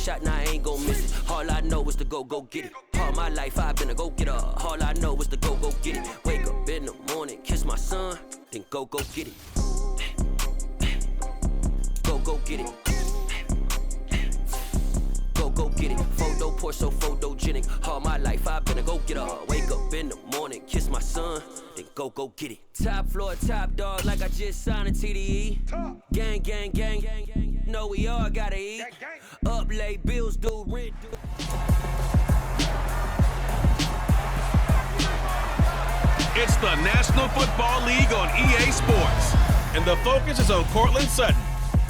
shot, now I ain't gon' miss it. All I know is to go get it. All my life I've been a go-getter. All I know is to go get it. Wake up in the morning, kiss my son, then go get it. Go get it. Go get it. Photo poor, so photogenic. All my life I've been a go-getter. Wake up in the morning, kiss my son, then go get it. Top floor, top dog, like I just signed a TDE. Gang. Know we all gotta eat. Up late, bills due, rent due. It's the National Football League on EA Sports, and the focus is on Courtland Sutton,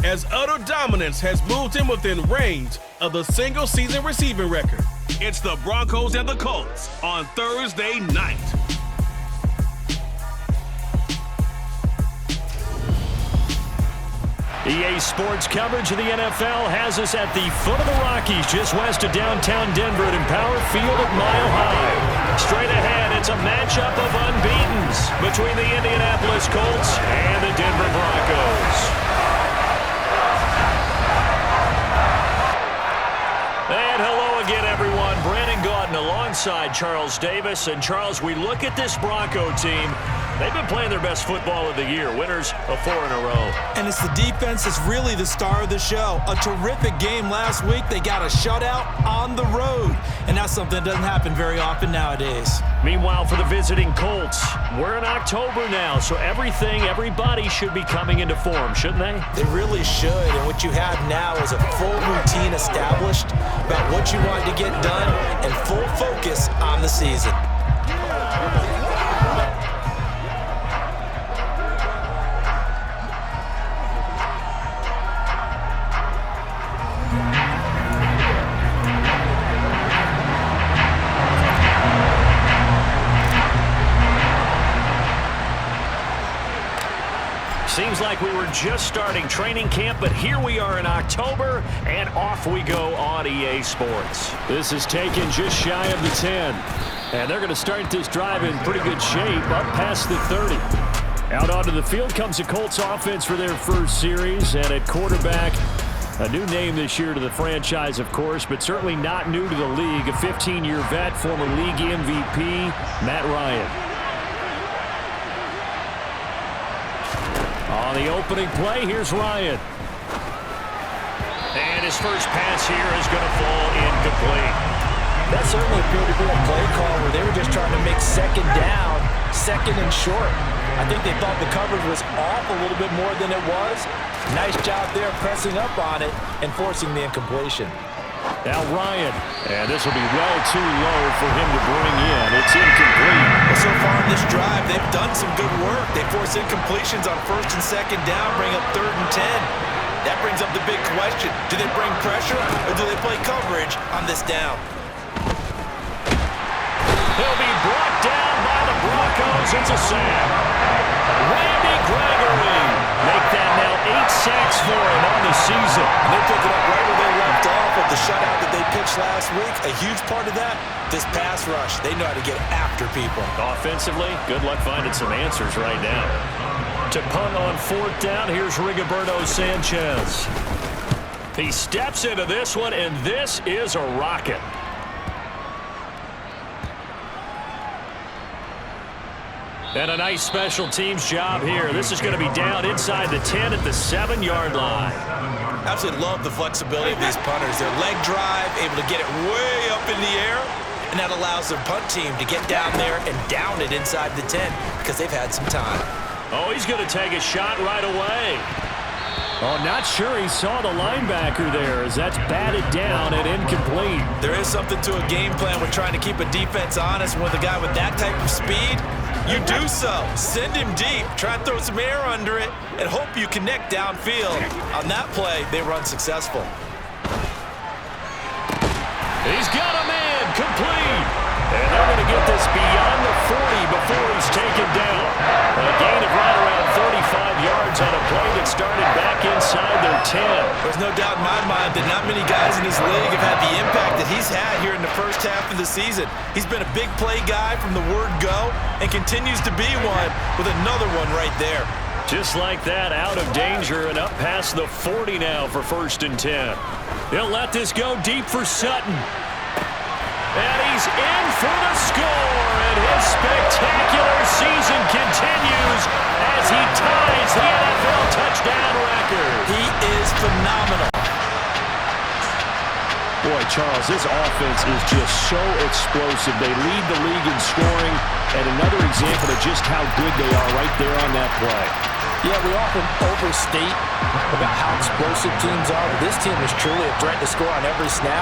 as utter dominance has moved him within range of the single-season receiving record. It's the Broncos and the Colts on Thursday night. EA Sports coverage of the NFL has us at the foot of the Rockies, just west of downtown Denver at Empower Field at Mile High. Straight ahead, it's a matchup of unbeatens between the Indianapolis Colts and the Denver Broncos. And hello again, everyone. Brandon Gaudin alongside Charles Davis. And Charles, we look at this Bronco team. They've been playing their best football of the year. Winners of 4 in a row. And it's the defense that's really the star of the show. A terrific game last week. They got a shutout on the road. And that's something that doesn't happen very often nowadays. Meanwhile, for the visiting Colts, we're in October now, so everybody should be coming into form, shouldn't they? They really should. And what you have now is a full routine established about what you want to get done and full focus on the season. Seems like we were just starting training camp, but here we are in October, and off we go on EA Sports. This is taken just shy of the 10. And they're going to start this drive in pretty good shape, up past the 30. Out onto the field comes the Colts offense for their first series, and at quarterback, a new name this year to the franchise, of course, but certainly not new to the league. A 15-year vet, former league MVP, Matt Ryan. On the opening play, here's Ryan. And his first pass here is going to fall incomplete. That certainly appeared to be a play call where they were just trying to make second down, second and short. I think they thought the coverage was off a little bit more than it was. Nice job there pressing up on it and forcing the incompletion. Now Ryan, and this will be well too low for him to bring in. It's incomplete. Well, so far in this drive, they've done some good work. They force incompletions on first and second down, bring up 3rd and 10. That brings up the big question. Do they bring pressure or do they play coverage on this down? He'll be brought down by the Broncos. It's a sack. Randy Gregory. Make that now 8 sacks for him on the season. And they're picking up right where they left off with the shutout that they pitched last week. A huge part of that, this pass rush. They know how to get after people. Offensively, good luck finding some answers right now. To punt on 4th down, here's Rigoberto Sanchez. He steps into this one, and this is a rocket. And a nice special teams job here. This is going to be down inside the 10 at the 7-yard line. Absolutely love the flexibility of these punters. Their leg drive, able to get it way up in the air, and that allows their punt team to get down there and down it inside the 10 because they've had some time. Oh, he's going to take a shot right away. Oh, not sure he saw the linebacker there as that's batted down and incomplete. There is something to a game plan with trying to keep a defense honest. With a guy with that type of speed, you do so. Send him deep. Try and throw some air under it and hope you connect downfield. On that play, they were unsuccessful. He's got a man complete. And they're going to get this beyond the 40 before he's taken down. A gain of right around 35 yards on a play that started back inside their 10. There's no doubt in my mind that not many guys in this league have had the impact that he's had here in the first half of the season. He's been a big play guy from the word go and continues to be one with another one right there. Just like that, out of danger and up past the 40 now for 1st and 10. They'll let this go deep for Sutton. And he's in for the score, and his spectacular season continues as he ties the NFL touchdown record. He is phenomenal. Boy, Charles, this offense is just so explosive. They lead the league in scoring, and another example of just how good they are right there on that play. Yeah, we often overstate about how explosive teams are, but this team is truly a threat to score on every snap,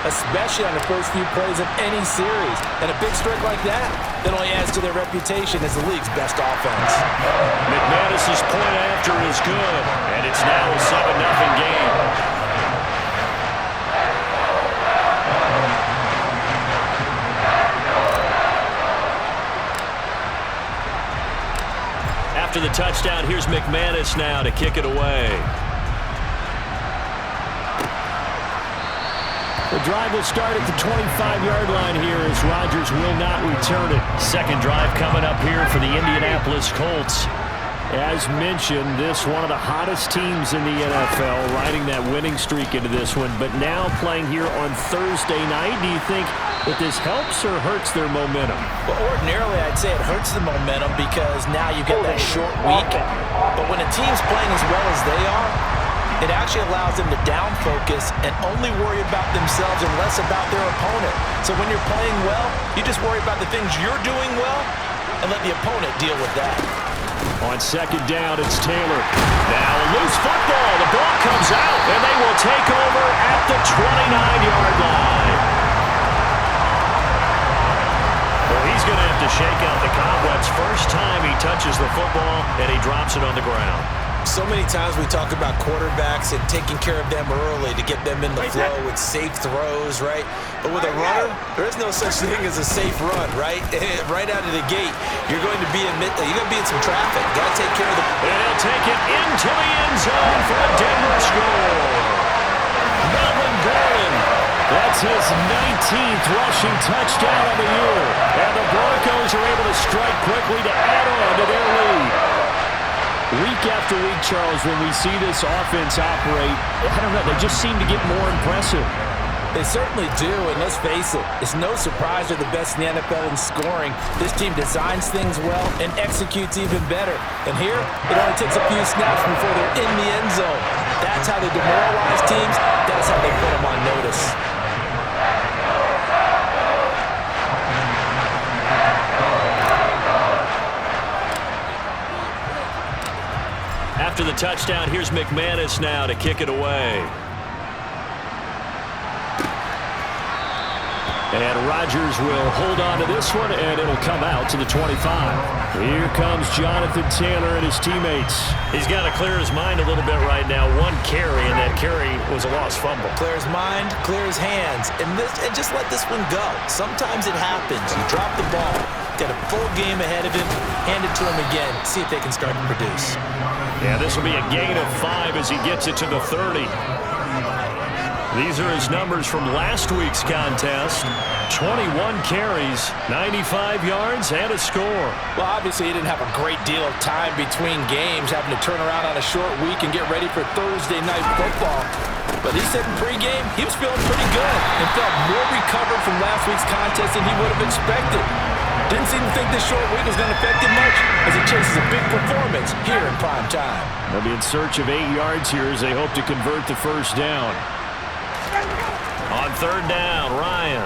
especially on the first few plays of any series. And a big streak like that only adds to their reputation as the league's best offense. McManus's point after is good, and it's now a 7-0 game. After the touchdown, here's McManus now to kick it away. The drive will start at the 25-yard line here as Rodgers will not return it. Second drive coming up here for the Indianapolis Colts. As mentioned, this one of the hottest teams in the NFL, riding that winning streak into this one, but now playing here on Thursday night. Do you think that this helps or hurts their momentum? Well, ordinarily, I'd say it hurts the momentum because now you get that short week. But when a team's playing as well as they are, it actually allows them to down focus and only worry about themselves and less about their opponent. So when you're playing well, you just worry about the things you're doing well and let the opponent deal with that. On second down, it's Taylor. Now a loose football. The ball comes out, and they will take over at the 29-yard line. Well, he's going to have to shake out the cobwebs. First time he touches the football, and he drops it on the ground. So many times we talk about quarterbacks and taking care of them early to get them in the flow with safe throws, right? But with a runner, there is no such thing as a safe run, right? Right out of the gate, you're going to be in some traffic. Got to take care of the. And he'll take it into the end zone for a Denver score. Melvin Gordon. That's his 19th rushing touchdown of the year. And the Broncos are able to strike quickly to add on to their lead. Week after week, Charles, when we see this offense operate, I don't know, they just seem to get more impressive. They certainly do, and let's face it, it's no surprise they're the best in the NFL in scoring. This team designs things well and executes even better. And here, it only takes a few snaps before they're in the end zone. That's how they demoralize teams. That's how they put them on notice. After the touchdown, here's McManus now to kick it away. And Rodgers will hold on to this one, and it'll come out to the 25. Here comes Jonathan Taylor and his teammates. He's got to clear his mind a little bit right now. One carry, and that carry was a lost fumble. Clear his mind, clear his hands, and just let this one go. Sometimes it happens. You drop the ball, got a full game ahead of him, hand it to him again, see if they can start to produce. Yeah, this will be a gain of 5 as he gets it to the 30. These are his numbers from last week's contest. 21 carries, 95 yards, and a score. Well, obviously, he didn't have a great deal of time between games, having to turn around on a short week and get ready for Thursday night football. But he said in pregame he was feeling pretty good and felt more recovered from last week's contest than he would have expected. Didn't seem to think this short week was going to affect him much as he chases a big performance here in prime time. They'll be in search of 8 yards here as they hope to convert the first down. On third down, Ryan.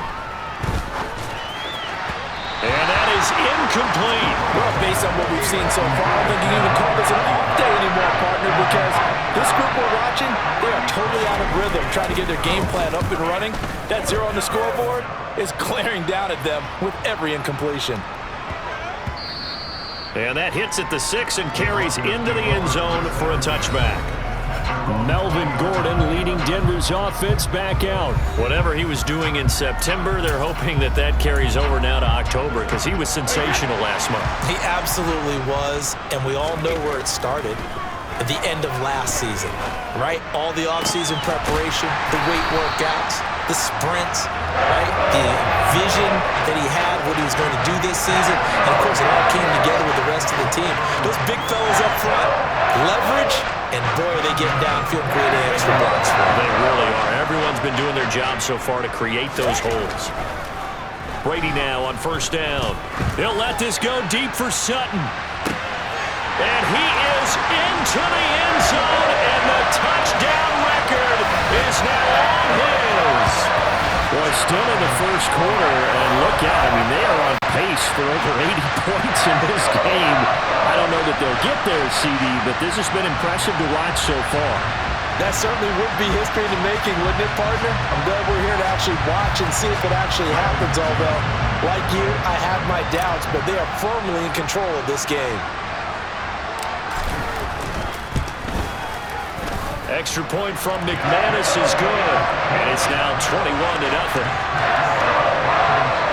And that is incomplete. Well, based on what we've seen so far, I don't think you can even call this an off day anymore, partner, because this group we're watching, they are totally out of rhythm, trying to get their game plan up and running. That 0 on the scoreboard is glaring down at them with every incompletion. And that hits at the 6 and carries into the end zone for a touchback. Melvin Gordon leading Denver's offense back out. Whatever he was doing in September, they're hoping that that carries over now to October because he was sensational last month. He absolutely was, and we all know where it started. at the end of last season, right? All the offseason preparation, the weight workouts, the sprints, right? The vision that he had, what he was going to do this season. And, of course, it all came together with the rest of the team. Those big fellas up front, leverage, and, boy, are they getting downfield, creating extra blocks for them. They really are. Everyone's been doing their job so far to create those holes. Brady now on first down. He'll let this go deep for Sutton. And he is into the end zone, and the touchdown record is now all his. Well, still in the first quarter, and look out. I mean, they are on pace for over 80 points in this game. I don't know that they'll get there, CD, but this has been impressive to watch so far. That certainly would be history in the making, wouldn't it, partner? I'm glad we're here to actually watch and see if it actually happens, although, like you, I have my doubts, but they are firmly in control of this game. Extra point from McManus is good, and it's now 21-0.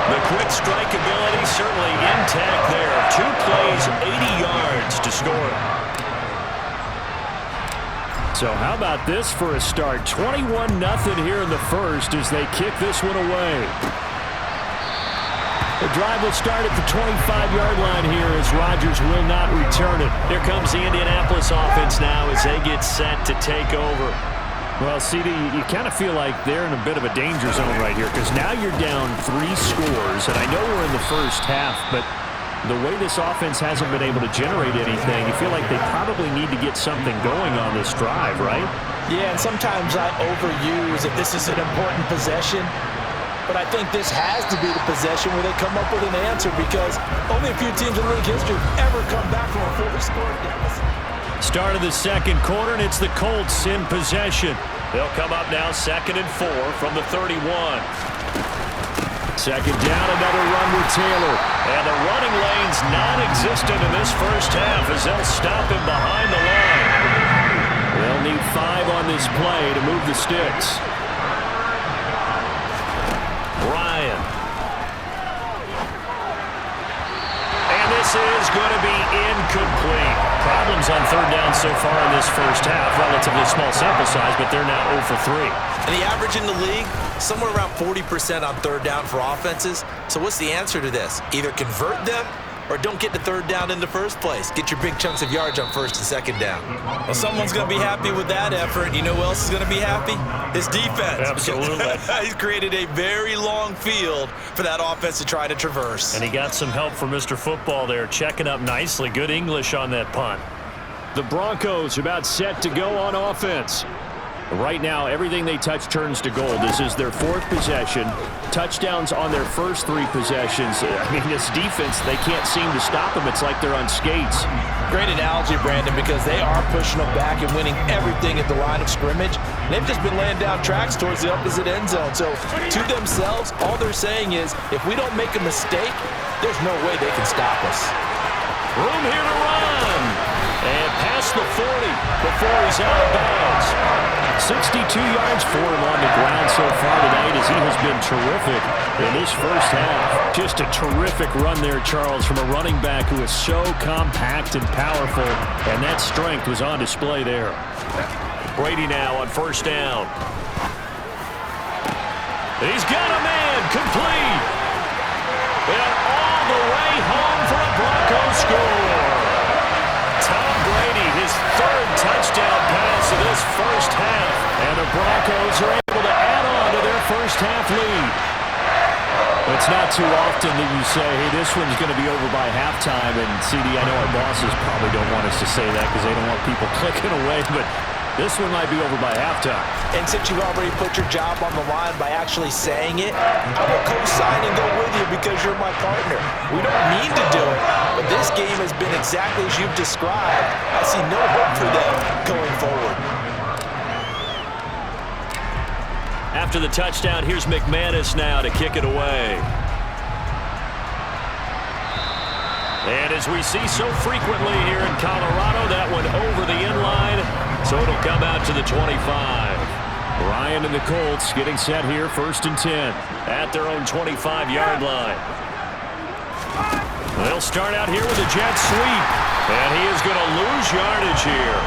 The quick strike ability certainly intact there. 2 plays, 80 yards to score. So how about this for a start? 21-0 here in the first as they kick this one away. The drive will start at the 25-yard line here as Rodgers will not return it. Here comes the Indianapolis offense now as they get set to take over. Well, CD, you kind of feel like they're in a bit of a danger zone right here because now you're down 3 scores, and I know we're in the first half, but the way this offense hasn't been able to generate anything, you feel like they probably need to get something going on this drive, right? Yeah, and sometimes I overuse that this is an important possession. But I think this has to be the possession where they come up with an answer because only a few teams in league history have ever come back from a 4-score deficit. Start of the second quarter, and it's the Colts in possession. They'll come up now 2nd and 4 from the 31. Second down, another run with Taylor. And the running lane's non-existent in this first half as they'll stop him behind the line. They'll need 5 on this play to move the sticks. Ryan. And this is going to be incomplete. Problems on third down so far in this first half. Relatively small sample size, but they're now 0 for 3. And the average in the league, somewhere around 40% on third down for offenses. So what's the answer to this? Either convert them or don't get to third down in the first place. Get your big chunks of yards on first and second down. Well, someone's going to be happy with that effort. You know who else is going to be happy? His defense. Absolutely. He's created a very long field for that offense to try to traverse. And he got some help from Mr. Football there, checking up nicely. Good English on that punt. The Broncos about set to go on offense. Right now, everything they touch turns to gold. This is their 4th possession. Touchdowns on their first 3 possessions. I mean, this defense, they can't seem to stop them. It's like they're on skates. Great analogy, Brandon, because they are pushing them back and winning everything at the line of scrimmage. They've just been laying down tracks towards the opposite end zone. So, to themselves, all they're saying is, if we don't make a mistake, there's no way they can stop us. Room here to run. And past the 40 before he's out of bounds. 62 yards for him on the ground so far tonight as he has been terrific in this first half. Just a terrific run there, Charles, from a running back who is so compact and powerful, and that strength was on display there. Brady now on first down. He's got a man, complete. And all the way home for a Broncos score. Tom Brady, his 3rd touchdown pass of this first half. And the Broncos are able to add on to their first half lead. It's not too often that you say, hey, this one's going to be over by halftime. And, CD, I know our bosses probably don't want us to say that because they don't want people clicking away. But this one might be over by halftime. And since you've already put your job on the line by actually saying it, I will co-sign and go with you because you're my partner. We don't mean to do it, but this game has been exactly as you've described. I see no hope for them going forward. After the touchdown, here's McManus now to kick it away. And as we see so frequently here in Colorado, that one over the end line, so it'll come out to the 25. Ryan and the Colts getting set here, 1st and 10 at their own 25-yard line. They'll start out here with a jet sweep, and he is going to lose yardage here.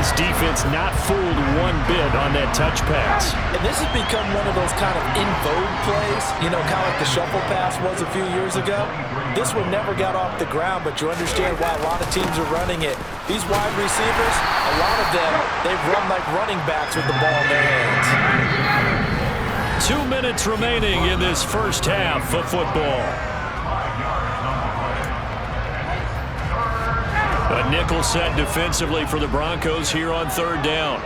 This defense not fooled one bit on that touch pass. And this has become one of those kind of in vogue plays, you know, kind of like the shuffle pass was a few years ago. This one never got off the ground, but you understand why a lot of teams are running it. These wide receivers, a lot of them, they run like running backs with the ball in their hands. 2 minutes remaining in this first half of football. A nickel set defensively for the Broncos here on third down.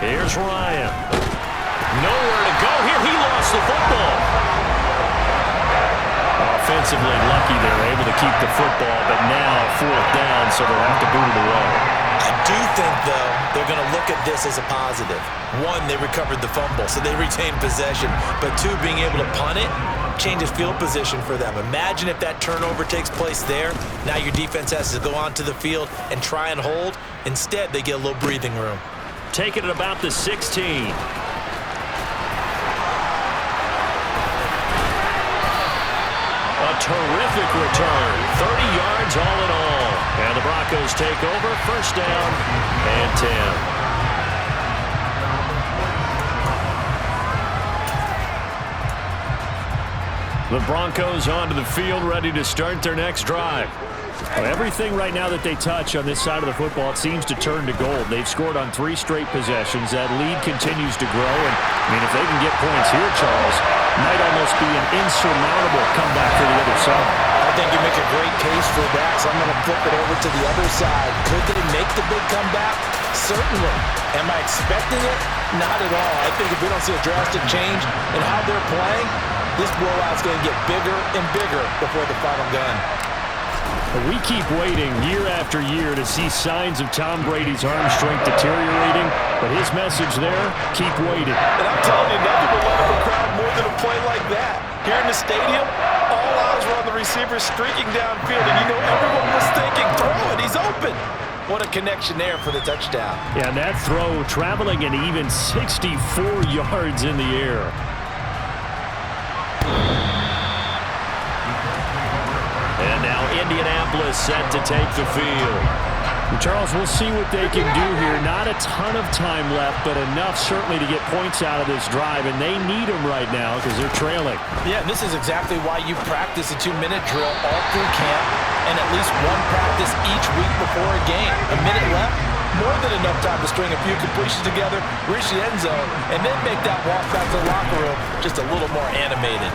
Here's Ryan. Nowhere to go here. He lost the football. Offensively lucky they're able to keep the football, but now fourth down, so they'll have to boot it away. I do think, though, they're going to look at this as a positive. One, they recovered the fumble, so they retained possession. But two, being able to punt it changes field position for them. Imagine if that turnover takes place there. Now your defense has to go onto the field and try and hold. Instead, they get a little breathing room. Take it at about the 16. A terrific return. 30 yards all in all. And the Broncos take over. First down and 10. The Broncos onto the field, ready to start their next drive. Well, everything right now that they touch on this side of the football, it seems to turn to gold. They've scored on 3 straight possessions. That lead continues to grow. And, I mean, if they can get points here, Charles, might almost be an insurmountable comeback for the other side. I think you make a great case for that, so I'm going to flip it over to the other side. Could they make the big comeback? Certainly. Am I expecting it? Not at all. I think if we don't see a drastic change in how they're playing, this blowout's going to get bigger and bigger before the final gun. We keep waiting year after year to see signs of Tom Brady's arm strength deteriorating, but his message there, keep waiting. And I'm telling you, nothing will let up a crowd more than a play like that. Here in the stadium, all eyes were on the receiver streaking downfield, and you know everyone was thinking, throw it, he's open. What a connection there for the touchdown. Yeah, and that throw traveling an even 64 yards in the air. And now Indianapolis set to take the field. Charles, we'll see what they can do here. Not a ton of time left, but enough certainly to get points out of this drive, and they need them right now because they're trailing. Yeah, and this is exactly why you practice a 2-minute drill all through camp and at least one practice each week before a game. A minute left, more than enough time to string a few completions together, reach the end zone, and then make that walk back to the locker room just a little more animated.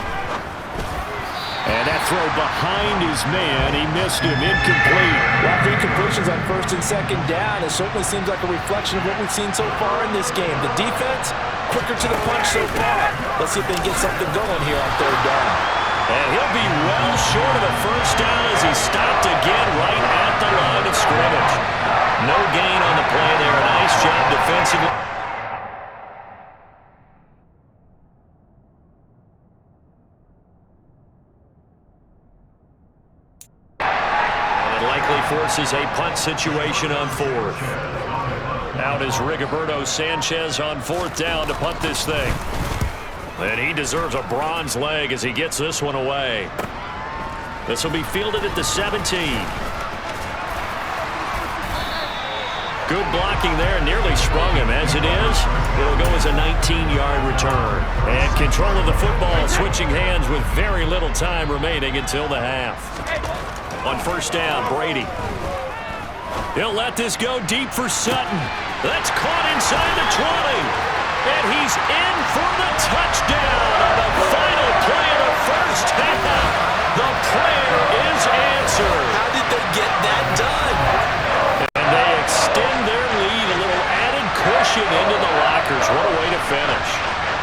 And that throw behind his man, he missed him, incomplete. Well, 3 completions on first and second down. It certainly seems like a reflection of what we've seen so far in this game. The defense, quicker to the punch so far. Let's see if they can get something going here on third down. And he'll be well short of the first down as he stopped again right at the line of scrimmage. No gain on the play there. Nice job defensively. Forces a punt situation on fourth. Out is Rigoberto Sanchez on fourth down to punt this thing. And he deserves a bronze leg as he gets this one away. This will be fielded at the 17. Good blocking there, nearly sprung him. As it is, it'll go as a 19-yard return. And control of the football switching hands with very little time remaining until the half. On first down, Brady. He'll let this go deep for Sutton. That's caught inside the 20. And he's in for the touchdown on the final play of the first half. The prayer is answered. How did they get that done? And they extend their lead, a little added cushion into the lockers. What a way to finish.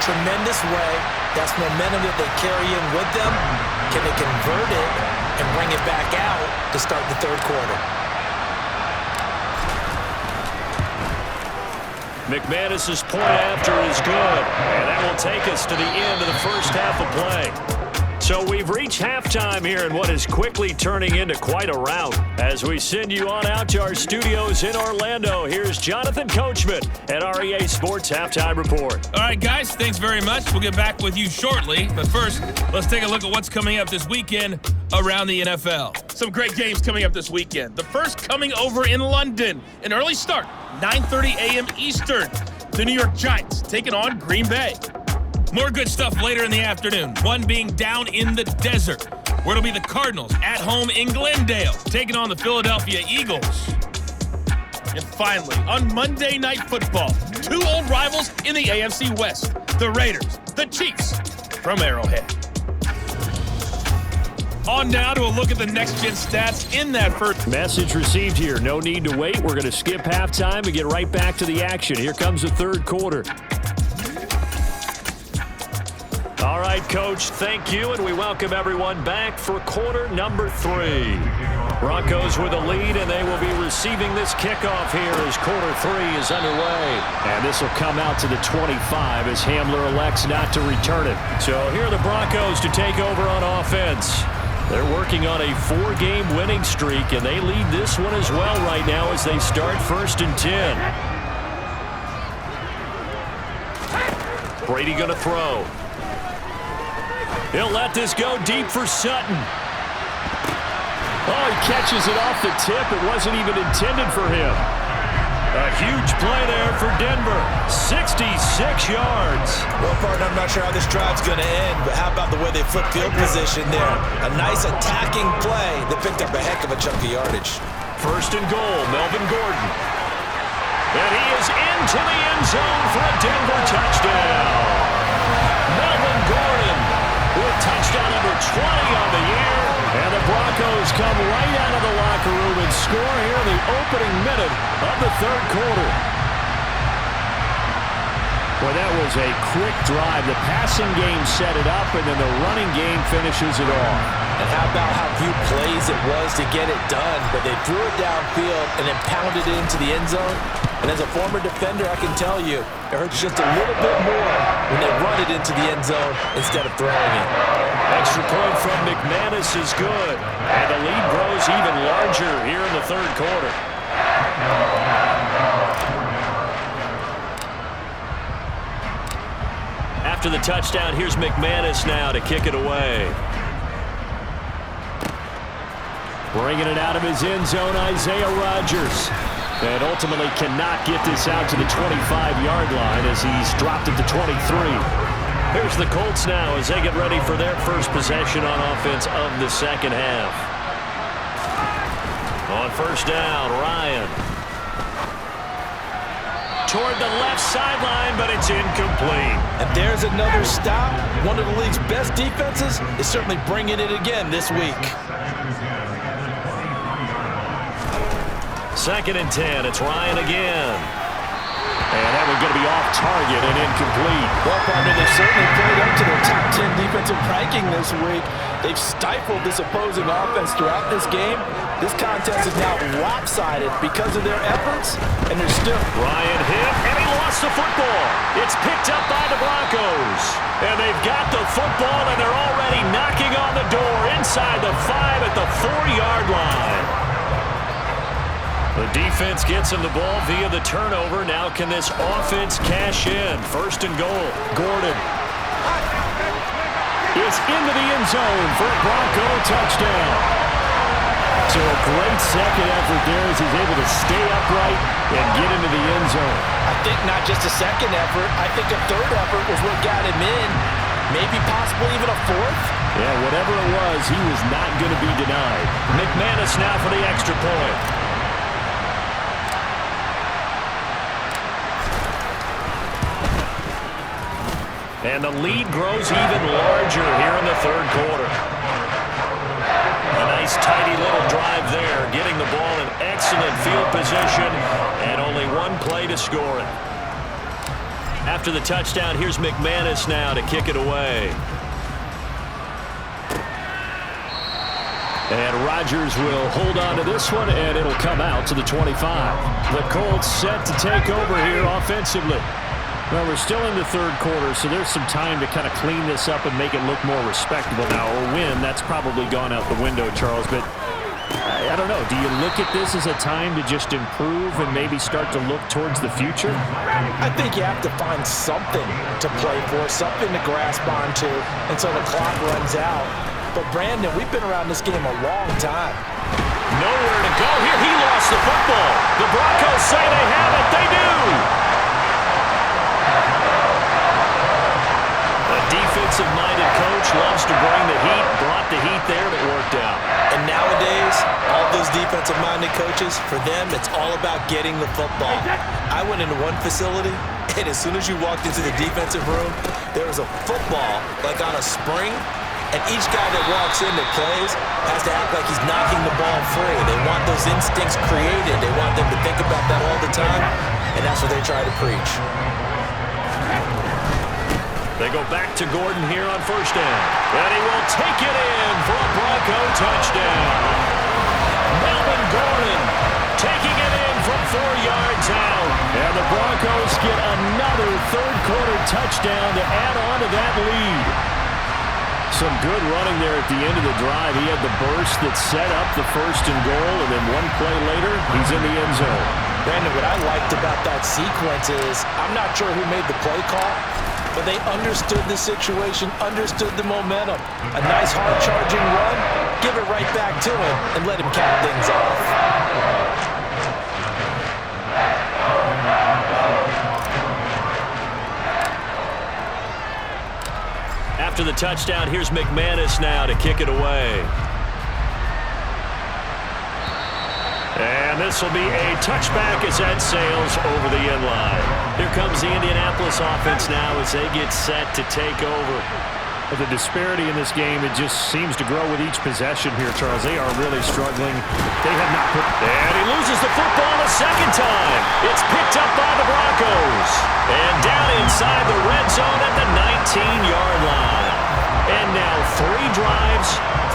Tremendous way. That's momentum that they carry in with them. Can they convert it and bring it back out to start the third quarter? McManus's point after is good, and that will take us to the end of the first half of play. So we've reached halftime here in what is quickly turning into quite a rout. As we send you on out to our studios in Orlando, here's Jonathan Coachman at our EA Sports Halftime Report. All right, guys, thanks very much. We'll get back with you shortly. But first, let's take a look at what's coming up this weekend around the NFL. Some great games coming up this weekend. The first coming over in London. An early start, 9:30 a.m. Eastern. The New York Giants taking on Green Bay. More good stuff later in the afternoon, one being down in the desert, where it'll be the Cardinals at home in Glendale, taking on the Philadelphia Eagles. And finally, on Monday Night Football, two old rivals in the AFC West, the Raiders, the Chiefs from Arrowhead. On now to a look at the next-gen stats in that first. Message received here. No need to wait. We're going to skip halftime and get right back to the action. Here comes the third quarter. All right, Coach, thank you, and we welcome everyone back for quarter number 3. Broncos with a lead, and they will be receiving this kickoff here as quarter 3 is underway. And this will come out to the 25 as Hamler elects not to return it. So here are the Broncos to take over on offense. They're working on a 4-game winning streak, and they lead this one as well right now as they start 1st and 10. Brady going to throw. He'll let this go deep for Sutton. Oh, he catches it off the tip. It wasn't even intended for him. A huge play there for Denver. 66 yards. Well, partner, I'm not sure how this drive's going to end, but how about the way they flipped field position there? A nice attacking play that picked up a heck of a chunk of yardage. 1st and goal, Melvin Gordon. And he is into the end zone for a Denver touchdown. Melvin Gordon with touchdown number 20 on the year. And the Broncos come right out of the locker room and score here in the opening minute of the third quarter. Well, that was a quick drive. The passing game set it up, and then the running game finishes it off. And how about how few plays it was to get it done, but they threw it downfield and then pounded it into the end zone. And as a former defender, I can tell you, it hurts just a little bit more when they run it into the end zone instead of throwing it. Extra point from McManus is good. And the lead grows even larger here in the third quarter. After the touchdown, here's McManus now to kick it away. Bringing it out of his end zone, Isaiah Rodgers. And ultimately cannot get this out to the 25-yard line as he's dropped it to 23. Here's the Colts now as they get ready for their first possession on offense of the second half. On 1st down, Ryan. Toward the left sideline, but it's incomplete. And there's another stop. One of the league's best defenses is certainly bringing it again this week. 2nd and 10. It's Ryan again. And that one's going to be off target and incomplete. Well, partner, they've certainly played up to their top 10 defensive ranking this week. They've stifled this opposing offense throughout this game. This contest is now lopsided because of their efforts, and they're still. Ryan hit, and he lost the football. It's picked up by the Broncos. And they've got the football, and they're already knocking on the door inside the 5 at the 4-yard line. The defense gets him the ball via the turnover. Now can this offense cash in? 1st and goal. Gordon is into the end zone for a Bronco touchdown. So a great second effort there as he's able to stay upright and get into the end zone. I think not just a second effort. I think a third effort was what got him in. Maybe possibly even a 4th. Yeah, whatever it was, he was not going to be denied. McManus now for the extra point. And the lead grows even larger here in the third quarter. A nice tidy little drive there, getting the ball in excellent field position, and only one play to score it. After the touchdown, here's McManus now to kick it away. And Rodgers will hold on to this one, and it'll come out to the 25. The Colts set to take over here offensively. Well, we're still in the third quarter, so there's some time to kind of clean this up and make it look more respectable now. Or win, that's probably gone out the window, Charles. But I don't know. Do you look at this as a time to just improve and maybe start to look towards the future? I think you have to find something to play for, something to grasp onto until the clock runs out. But, Brandon, we've been around this game a long time. Nowhere to go here. He lost the football. The Broncos say they have it. They do. A defensive-minded coach loves to bring the heat. Brought the heat there, and it worked out. And nowadays, all those defensive-minded coaches, for them, it's all about getting the football. I went into one facility, and as soon as you walked into the defensive room, there was a football, like on a spring, and each guy that walks in that plays has to act like he's knocking the ball free. They want those instincts created. They want them to think about that all the time, and that's what they try to preach. They go back to Gordon here on first down. And he will take it in for a Bronco touchdown. Melvin Gordon taking it in from 4 yards out. And the Broncos get another third-quarter touchdown to add on to that lead. Some good running there at the end of the drive. He had the burst that set up the first and goal, and then one play later, he's in the end zone. Brandon, what I liked about that sequence is I'm not sure who made the play call, but they understood the situation, understood the momentum. A nice hard-charging run, give it right back to him, and let him cap things off. After the touchdown, here's McManus now to kick it away. And this will be a touchback as that sails over the end line. Here comes the Indianapolis offense now as they get set to take over. The disparity in this game, it just seems to grow with each possession here, Charles. They are really struggling. They have not put... And he loses the football a second time. It's picked up by the Broncos. And down inside the red zone at the 19-yard line. And now 3 drives,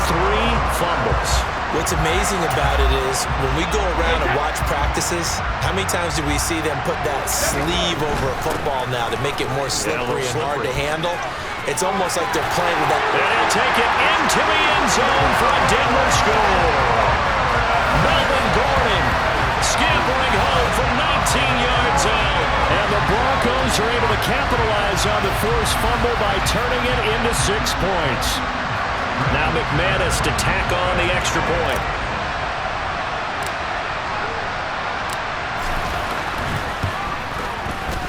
3 fumbles. What's amazing about it is when we go around and watch practices, how many times do we see them put that sleeve over a football now to make it more slippery and hard to handle? It's almost like they're playing with that. And he'll take it into the end zone for a Denver score. Melvin Gordon scampering home from 19 yards out. And the Broncos are able to capitalize on the forced fumble by turning it into 6 points. Now McManus to tack on the extra point.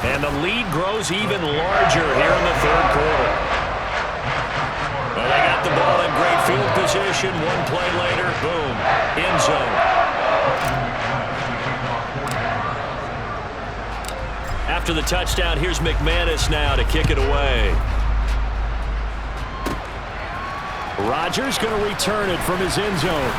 And the lead grows even larger here in the third quarter. Well, they got the ball in great field position. One play later, boom, end zone. After the touchdown, here's McManus now to kick it away. Rodgers going to return it from his end zone.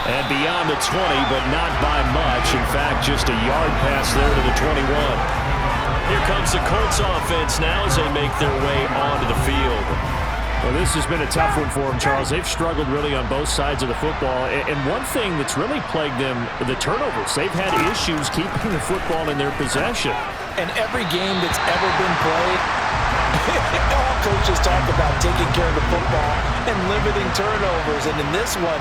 And beyond the 20, but not by much. In fact, just a yard pass there to the 21. Here comes the Colts offense now as they make their way onto the field. Well, this has been a tough one for them, Charles. They've struggled really on both sides of the football. And one thing that's really plagued them, the turnovers. They've had issues keeping the football in their possession. And every game that's ever been played, all coaches talk about taking care of the football and limiting turnovers. And in this one,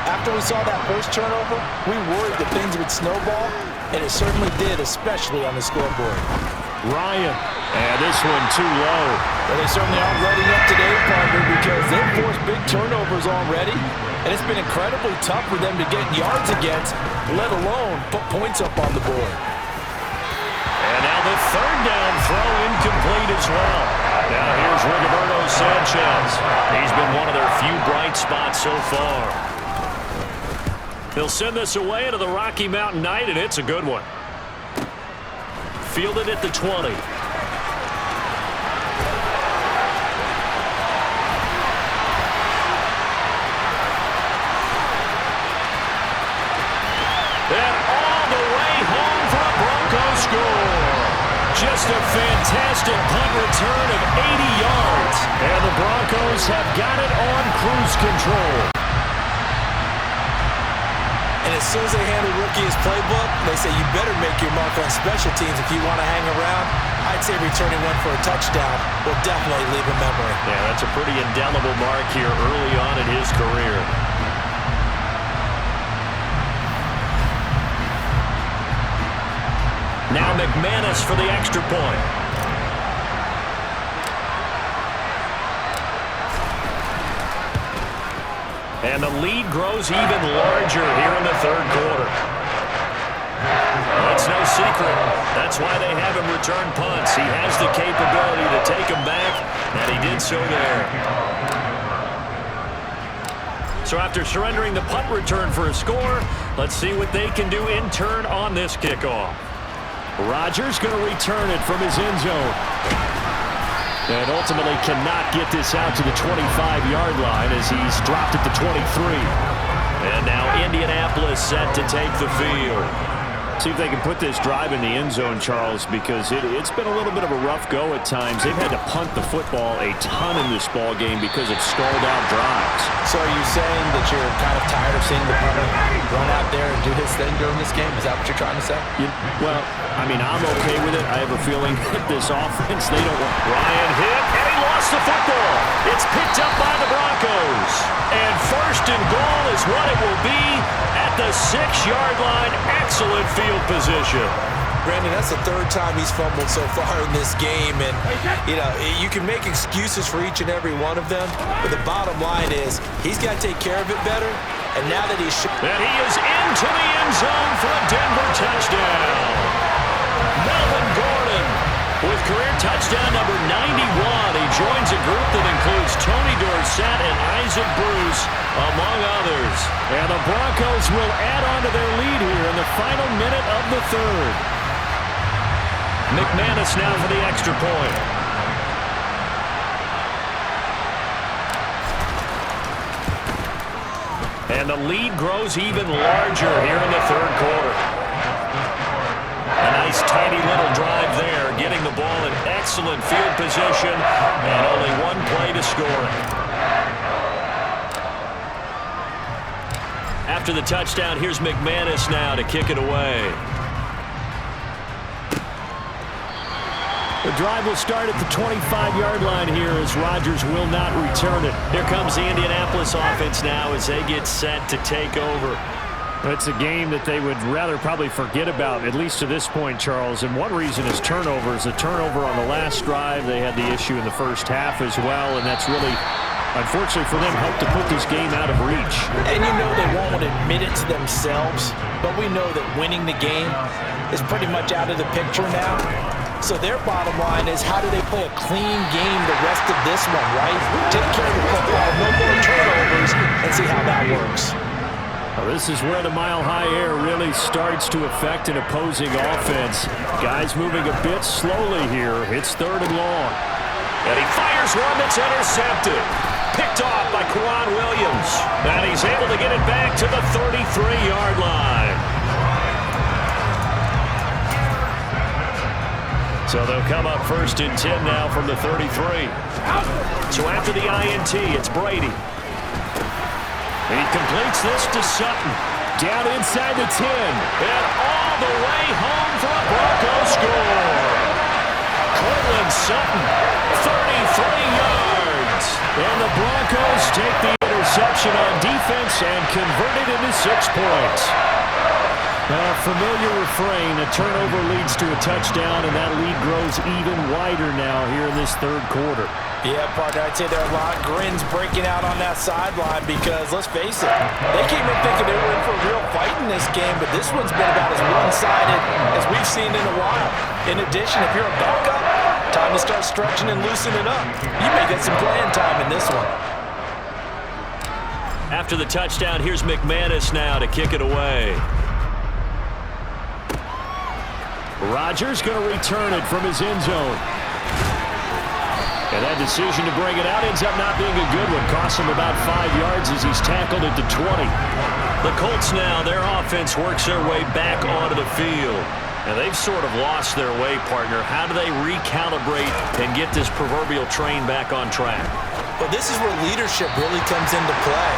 after we saw that first turnover, we worried that things would snowball, and it certainly did, especially on the scoreboard. Ryan, and this one too low. Well, they certainly aren't letting up today, partner, because they've forced big turnovers already, and it's been incredibly tough for them to get yards against, let alone put points up on the board. And now the third down throw incomplete as well. Now here's Rigoberto Sanchez. He's been one of their few bright spots so far. They'll send this away into the Rocky Mountain Night, and it's a good one. Fielded at the 20. And all the way home for a Broncos score. Just a fantastic punt return of 80 yards. And the Broncos have got it on cruise control. And as soon as they hand a rookie his playbook, they say you better make your mark on special teams if you want to hang around. I'd say returning one for a touchdown will definitely leave a memory. Yeah, that's a pretty indelible mark here early on in his career. Now McManus for the extra point. And the lead grows even larger here in the third quarter. It's no secret. That's why they have him return punts. He has the capability to take them back, and he did so there. So after surrendering the punt return for a score, let's see what they can do in turn on this kickoff. Rodgers going to return it from his end zone. And ultimately cannot get this out to the 25-yard line as he's dropped at the 23. And now Indianapolis set to take the field. See if they can put this drive in the end zone, Charles, because it's been a little bit of a rough go at times. They've had to punt the football a ton in this ball game because of stalled-out drives. So are you saying that you're kind of tired of seeing the punter run out there and do his thing during this game? Is that what you're trying to say? Well, I mean, I'm okay with it. I have a feeling that this offense, they don't want... Ryan hit, and he lost the football. It's picked up by the Broncos. And first and goal is what it will be at the 6-yard line. Excellent field position. Brandon, that's the third time he's fumbled so far in this game. And, you know, you can make excuses for each and every one of them, but the bottom line is he's got to take care of it better. And now that he's... And he is into the end zone for a Denver touchdown. Melvin Gordon with career touchdown number 91. He joins a group that includes Tony Dorsett and Isaac Bruce, among others. And the Broncos will add on to their lead here in the final minute of the third. McManus now for the extra point. And the lead grows even larger here in the third quarter. A nice tiny little drive there, getting the ball in excellent field position, and only one play to score it. After the touchdown, here's McManus now to kick it away. The drive will start at the 25-yard line here as Rodgers will not return it. Here comes the Indianapolis offense now as they get set to take over. It's a game that they would rather probably forget about, at least to this point, Charles. And one reason is turnovers. A turnover on the last drive. They had the issue in the first half as well, and that's really, unfortunately for them, helped to put this game out of reach. And you know they won't admit it to themselves, but we know that winning the game is pretty much out of the picture now. So their bottom line is, how do they play a clean game the rest of this one, right? Take care of the football, no more turnovers, and see how that works. Well, this is where the mile-high air really starts to affect an opposing offense. Guys moving a bit slowly here. It's third and long. And he fires one that's intercepted. Picked off by Kwan Williams. And he's able to get it back to the 33-yard line. So they'll come up first and 10 now from the 33. So after the INT, it's Brady. He completes this to Sutton. Down inside the 10. And all the way home for a Broncos score. Cortland Sutton, 33 yards. And the Broncos take the interception on defense and convert it into 6 points. A familiar refrain, a turnover leads to a touchdown, and that lead grows even wider now here in this third quarter. Yeah, partner, I'd say there are a lot of grins breaking out on that sideline because, let's face it, they came in thinking they were in for a real fight in this game, but this one's been about as one-sided as we've seen in a while. In addition, if you're a backup, time to start stretching and loosening up. You may get some playing time in this one. After the touchdown, here's McManus now to kick it away. Rodgers going to return it from his end zone. And that decision to bring it out ends up not being a good one. Costs him about 5 yards as he's tackled at the 20. The Colts now, their offense works their way back onto the field. And they've sort of lost their way, partner. How do they recalibrate and get this proverbial train back on track? Well, this is where leadership really comes into play.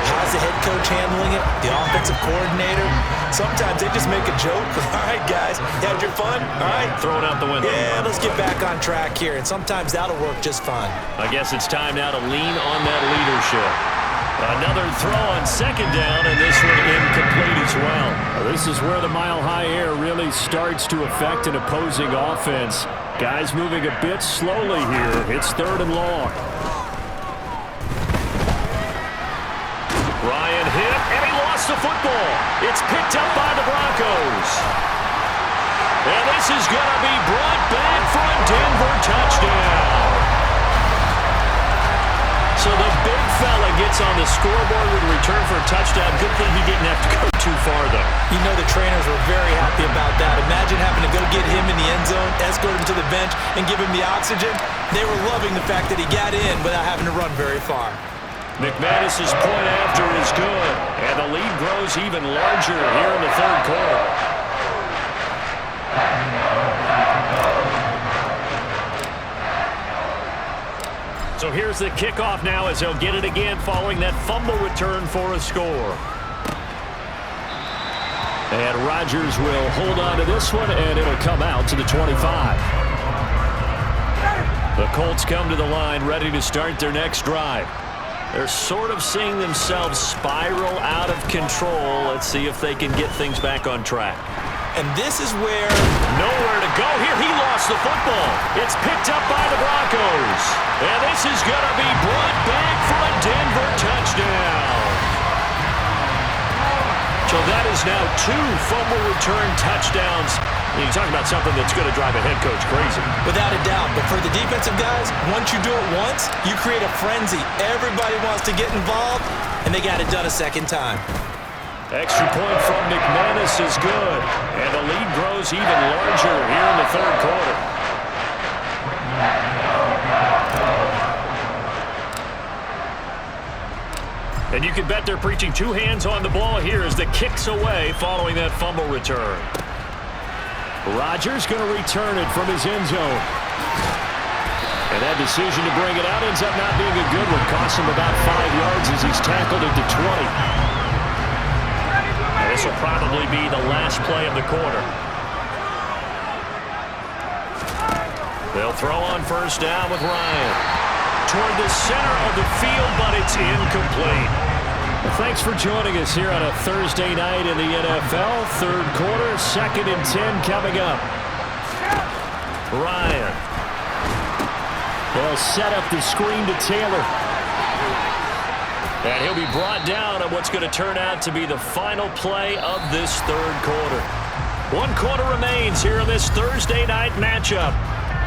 How's the head coach handling it? The offensive coordinator? Sometimes they just make a joke. All right, guys, you had your fun? All right. Throw it out the window. Yeah, let's get back on track here, and sometimes that'll work just fine. I guess it's time now to lean on that leadership. Another throw on second down, and this one incomplete as well. This is where the mile-high air really starts to affect an opposing offense. Guys moving a bit slowly here. It's 3rd and long. Ryan hit, and he lost the football. It's picked up by the Broncos. And this is going to be brought back for a Denver touchdown. So the big fella gets on the scoreboard with a return for a touchdown. Good thing he didn't have to go too far, though. You know the trainers were very happy about that. Imagine having to go get him in the end zone, escort him to the bench, and give him the oxygen. They were loving the fact that he got in without having to run very far. McManus's point after is good, and the lead grows even larger here in the 3rd quarter. So here's the kickoff now as they'll get it again following that fumble return for a score. And Rodgers will hold on to this one, and it'll come out to the 25. The Colts come to the line ready to start their next drive. They're sort of seeing themselves spiral out of control. Let's see if they can get things back on track. And this is where... Nowhere to go here. He lost the football. It's picked up by the Broncos. And this is going to be brought back for a Denver touchdown. So that is now 2 fumble return touchdowns. You talk about something that's going to drive a head coach crazy. Without a doubt. But for the defensive guys, once you do it once, you create a frenzy. Everybody wants to get involved, and they got it done a second time. Extra point from McManus is good. And the lead grows even larger here in the 3rd quarter. And you can bet they're preaching 2 hands on the ball here as the kick's away following that fumble return. Rodgers going to return it from his end zone. And that decision to bring it out ends up not being a good one. Costs him about 5 yards as he's tackled at the 20. This will probably be the last play of the quarter. They'll throw on first down with Ryan. Toward the center of the field, but it's incomplete. Well, thanks for joining us here on a Thursday night in the NFL. 3rd quarter, 2nd and 10 coming up. Ryan. They'll set up the screen to Taylor. And he'll be brought down on what's going to turn out to be the final play of this 3rd quarter. 1 quarter remains here in this Thursday night matchup.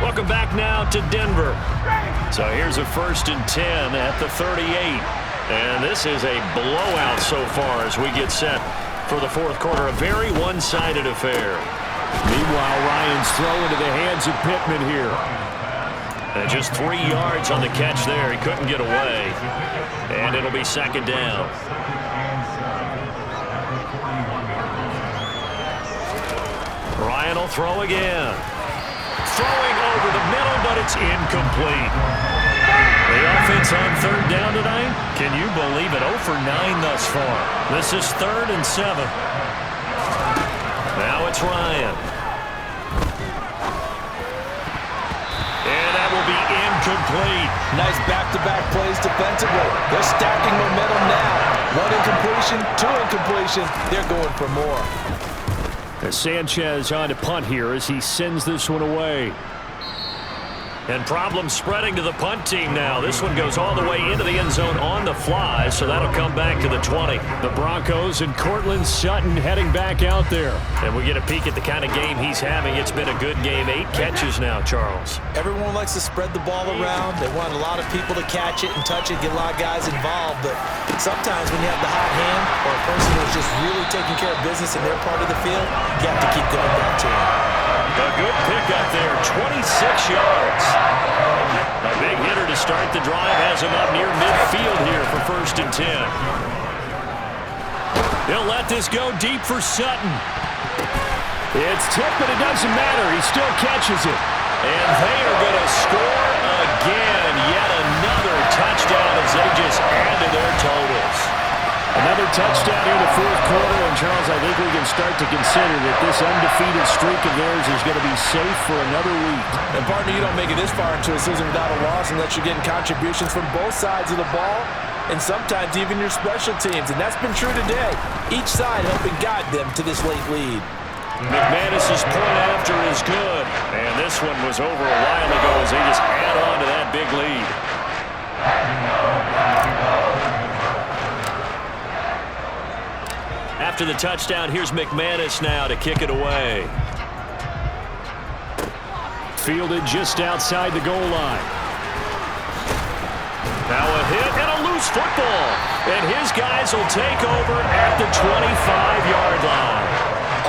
Welcome back now to Denver. So here's a 1st and 10 at the 38. And this is a blowout so far as we get set for the 4th quarter. A very one-sided affair. Meanwhile, Ryan's throw into the hands of Pittman here. And just 3 yards on the catch there. He couldn't get away. And it'll be 2nd down. Ryan will throw again. Throwing over the middle, but it's incomplete. The offense on 3rd down tonight. Can you believe it? 0 for 9 thus far. This is 3rd and 7. Now it's Ryan. And that will be incomplete. Nice back-to-back plays defensively. They're stacking momentum now. 1 incompletion, 2 incompletion. They're going for more. Sanchez on to punt here as he sends this one away. And problems spreading to the punt team now. This one goes all the way into the end zone on the fly, so that'll come back to the 20. The Broncos and Cortland Sutton heading back out there. And we get a peek at the kind of game he's having. It's been a good game. 8 catches now, Charles. Everyone likes to spread the ball around. They want a lot of people to catch it and touch it, get a lot of guys involved. But sometimes when you have the hot hand or a person who's just really taking care of business in their part of the field, you have to keep going back to him. A good pickup there, 26 yards. A big hitter to start the drive has him up near midfield here for 1st and 10. They'll let this go deep for Sutton. It's tipped, but it doesn't matter. He still catches it. And they are going to score again. Yet another touchdown as they just add to their totals. Another touchdown here in the fourth quarter, and Charles, I think we can start to consider that this undefeated streak of theirs is going to be safe for another week. And partner, you don't make it this far into a season without a loss unless you're getting contributions from both sides of the ball, and sometimes even your special teams, and that's been true today. Each side helping guide them to this late lead. McManus's point after is good, and this one was over a while ago as they just add on to that big lead. After the touchdown, here's McManus now to kick it away. Fielded just outside the goal line. Now a hit and a loose football, and his guys will take over at the 25-yard line.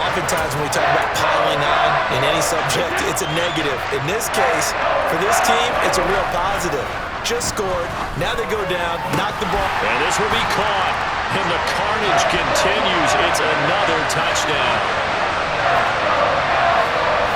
Oftentimes when we talk about piling on in any subject, it's a negative. In this case, for this team, it's a real positive. Just scored. Now they go down, knock the ball. And this will be caught, and the carnage continues. It's another touchdown.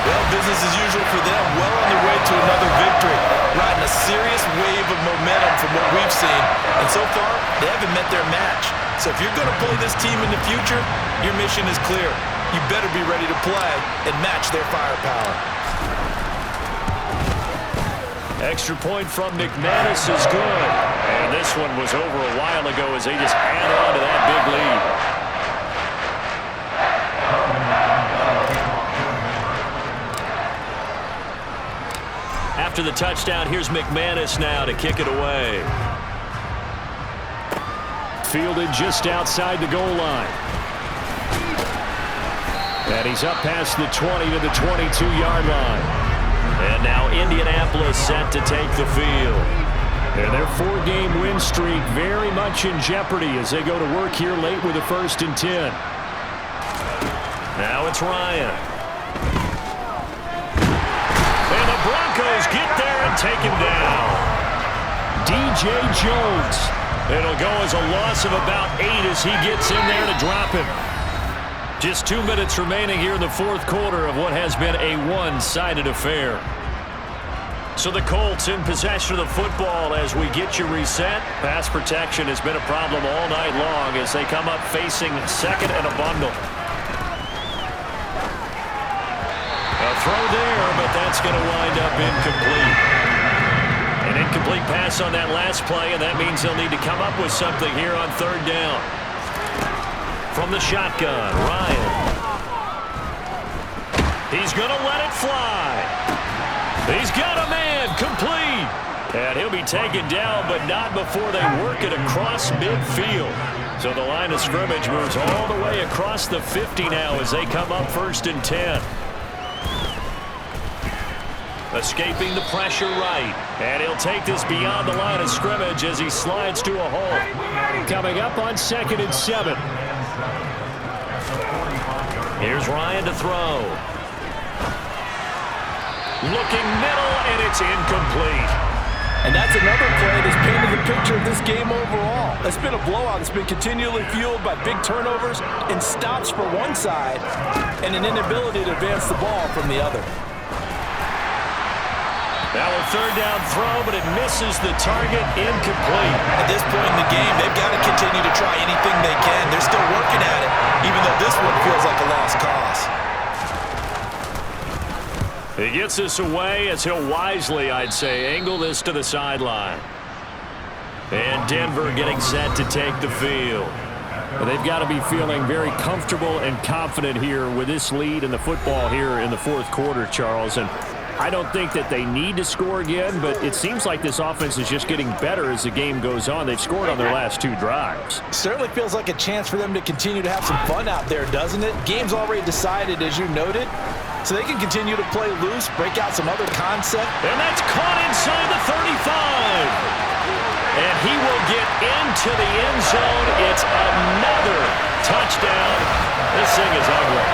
Well, business as usual for them. Well on their way to another victory. Riding a serious wave of momentum from what we've seen. And so far, they haven't met their match. So if you're going to play this team in the future, your mission is clear. You better be ready to play and match their firepower. Extra point from McManus is good. And this one was over a while ago as they just add on to that big lead. After the touchdown, here's McManus now to kick it away. Fielded just outside the goal line. And he's up past the 20 to the 22-yard line. And now Indianapolis set to take the field. And their 4-game win streak very much in jeopardy as they go to work here late with a 1st and 10. Now it's Ryan. And the Broncos get there and take him down. DJ Jones. It'll go as a loss of about 8 as he gets in there to drop him. Just 2 minutes remaining here in the fourth quarter of what has been a one-sided affair. So the Colts in possession of the football as we get you reset. Pass protection has been a problem all night long as they come up facing second and a bundle. A throw there, but that's going to wind up incomplete. An incomplete pass on that last play, and that means they'll need to come up with something here on 3rd down. From the shotgun, Ryan. He's going to let it fly. He's got a man, complete. And he'll be taken down, but not before they work it across midfield. So the line of scrimmage moves all the way across the 50 now as they come up 1st and 10. Escaping the pressure right. And he'll take this beyond the line of scrimmage as he slides to a hole. Coming up on 2nd and 7. Here's Ryan to throw. Looking middle, and it's incomplete. And that's another play that's painted the picture of this game overall. It's been a blowout that's been continually fueled by big turnovers and stops for one side and an inability to advance the ball from the other. Now a 3rd down throw, but it misses the target, incomplete. At this point in the game, they've got to continue to try anything they can. They're still working at it, even though this one feels like a lost cause. He gets this away as he'll wisely, I'd say, angle this to the sideline. And Denver getting set to take the field. They've got to be feeling very comfortable and confident here with this lead in the football here in the fourth quarter, Charles. And I don't think that they need to score again, but it seems like this offense is just getting better as the game goes on. They've scored on their last 2 drives. Certainly feels like a chance for them to continue to have some fun out there, doesn't it? Game's already decided, as you noted, so they can continue to play loose, break out some other concept. And that's caught inside the 35. And he will get into the end zone. It's another touchdown. This thing is ugly.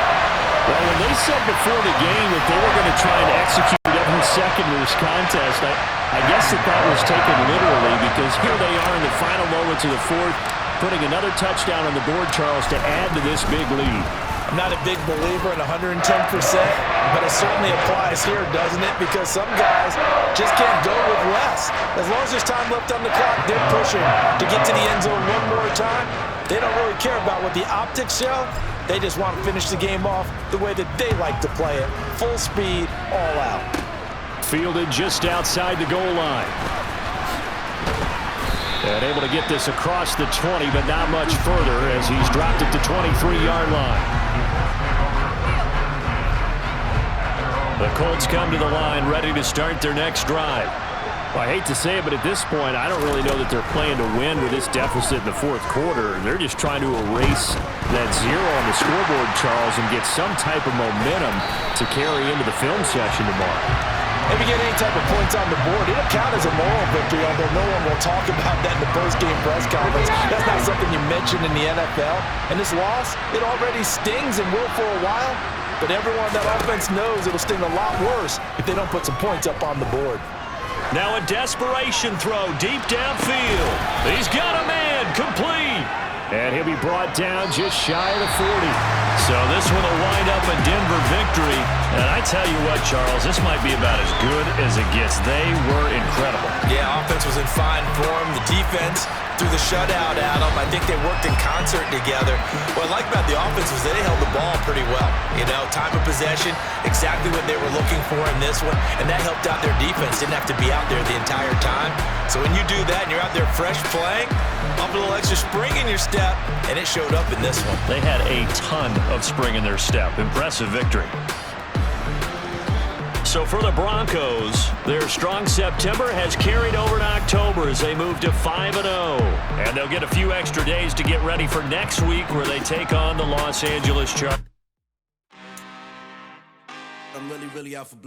Well, when they said before the game that they were going to try and execute every second of this contest, I guess that was taken literally because here they are in the final moments of the fourth, putting another touchdown on the board, Charles, to add to this big lead. I'm not a big believer in 110%, but it certainly applies here, doesn't it? Because some guys just can't go with less. As long as there's time left on the clock, they're pushing to get to the end zone one more time. They don't really care about what the optics show. They just want to finish the game off the way that they like to play it. Full speed, all out. Fielded just outside the goal line. And able to get this across the 20, but not much further as he's dropped it to 23-yard line. The Colts come to the line ready to start their next drive. Well, I hate to say it, but at this point, I don't really know that they're playing to win with this deficit in the fourth quarter. They're just trying to erase that zero on the scoreboard, Charles, and get some type of momentum to carry into the film session tomorrow. If you get any type of points on the board, it'll count as a moral victory, although no one will talk about that in the post-game press conference. That's not something you mention in the NFL. And this loss, it already stings and will for a while, but everyone on that offense knows it'll sting a lot worse if they don't put some points up on the board. Now a desperation throw deep downfield. He's got a man, complete. And he'll be brought down just shy of the 40. So this one will wind up a Denver victory. And I tell you what, Charles, this might be about as good as it gets. They were incredible. Yeah, offense was in fine form. The defense threw the shutout at them. I think they worked in concert together. What I like about the offense was they held the ball pretty well. You know, time of possession, exactly what they were looking for in this one, and that helped out their defense. Didn't have to be out there the entire time. So when you do that and you're out there fresh playing, up a little extra spring in your step, and it showed up in this one. They had a ton of spring in their step. Impressive victory. So for the Broncos, their strong September has carried over to October as they move to 5-0. And they'll get a few extra days to get ready for next week where they take on the Los Angeles Chargers. I'm really out for blood.